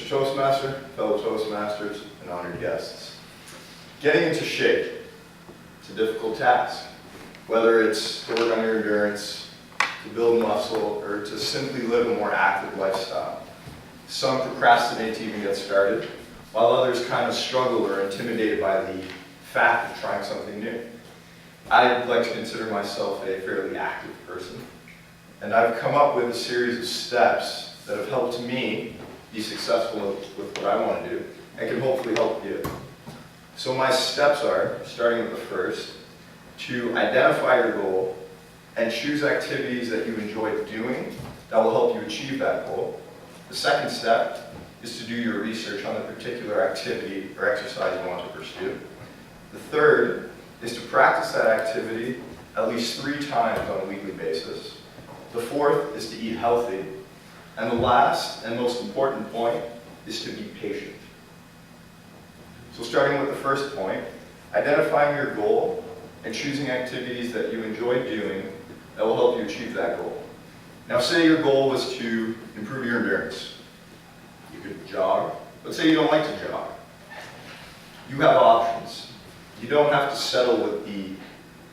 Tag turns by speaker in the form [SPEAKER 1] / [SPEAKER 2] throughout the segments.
[SPEAKER 1] Mr. Toastmaster, fellow Toastmasters, and honored guests. Getting into shape, it's a difficult task. Whether it's to work on your endurance, to build muscle, or to simply live a more active lifestyle. Some procrastinate to even get started, while others kind of struggle or are intimidated by the fact of trying something new. I like to consider myself a fairly active person, and I've come up with a series of steps that have helped me be successful with what I want to do, and can hopefully help you. So my steps are, starting with the first, to identify your goal and choose activities that you enjoy doing that will help you achieve that goal. The second step is to do your research on the particular activity or exercise you want to pursue. The third is to practice that activity at least 3 times on a weekly basis. The fourth is to eat healthy. And the last and most important point is to be patient. So starting with the first point, identifying your goal and choosing activities that you enjoy doing that will help you achieve that goal. Now say your goal was to improve your endurance. You could jog, but say you don't like to jog. You have options. You don't have to settle with the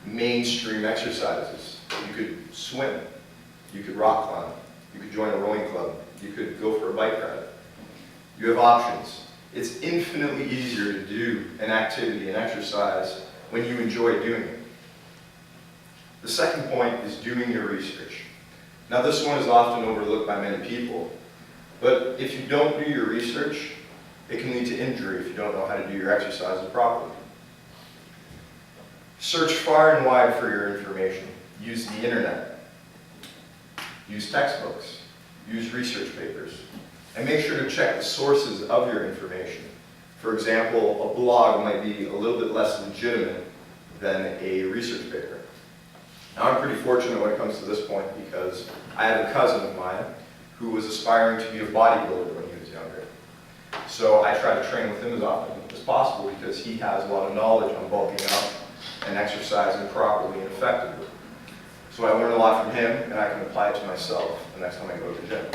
[SPEAKER 1] mainstream exercises. You could swim, you could rock climb, you could join a rowing club, you could go for a bike ride. You have options. It's infinitely easier to do an activity, an exercise, when you enjoy doing it. The second point is doing your research. Now this one is often overlooked by many people, but if you don't do your research, it can lead to injury if you don't know how to do your exercises properly. Search far and wide for your information. Use the internet. Use textbooks. Use research papers. And make sure to check the sources of your information. For example, a blog might be a little bit less legitimate than a research paper. Now I'm pretty fortunate when it comes to this point because I have a cousin of mine who was aspiring to be a bodybuilder when he was younger. So I try to train with him as often as possible because he has a lot of knowledge on bulking up and exercising properly and effectively. So I learn a lot from him and I can apply it to myself the next time I go to the gym.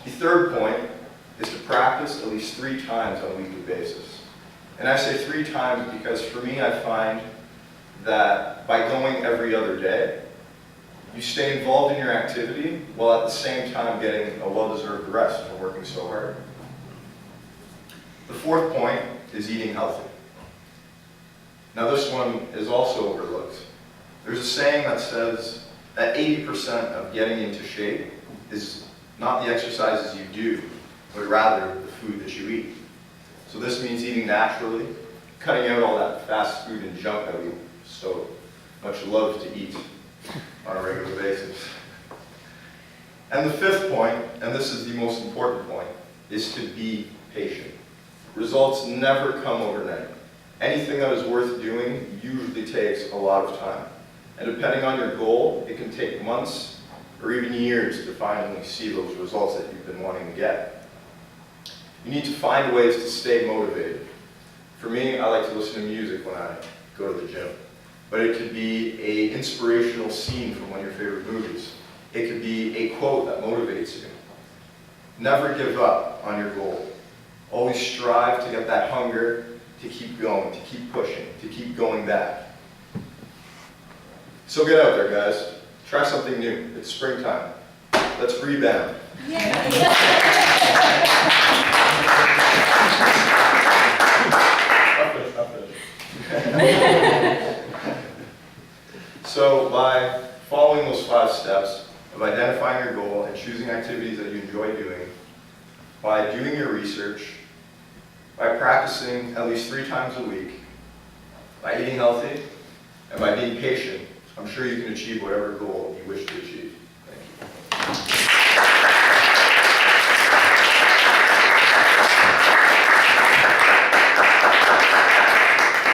[SPEAKER 1] The third point is to practice at least 3 times on a weekly basis. And I say 3 times because for me I find that by going every other day, you stay involved in your activity while at the same time getting a well-deserved rest from working so hard. The fourth point is eating healthy. Now this one is also overlooked. There's a saying that says that 80% of getting into shape is not the exercises you do, but rather the food that you eat. So this means eating naturally, cutting out all that fast food and junk that we so much love to eat on a regular basis. And the fifth point, and this is the most important point, is to be patient. Results never come overnight. Anything that is worth doing usually takes a lot of time. And depending on your goal, it can take months or even years to finally see those results that you've been wanting to get. You need to find ways to stay motivated. For me, I like to listen to music when I go to the gym. But it could be an inspirational scene from one of your favorite movies. It could be a quote that motivates you. Never give up on your goal. Always strive to get that hunger to keep going, to keep pushing, to keep going back. So get out there, guys. Try something new. It's springtime. Let's rebound. So by following those 5 steps of identifying your goal and choosing activities that you enjoy doing, by doing your research, by practicing at least 3 times a week, by eating healthy, and by being patient, I'm sure you can achieve whatever goal you wish to achieve.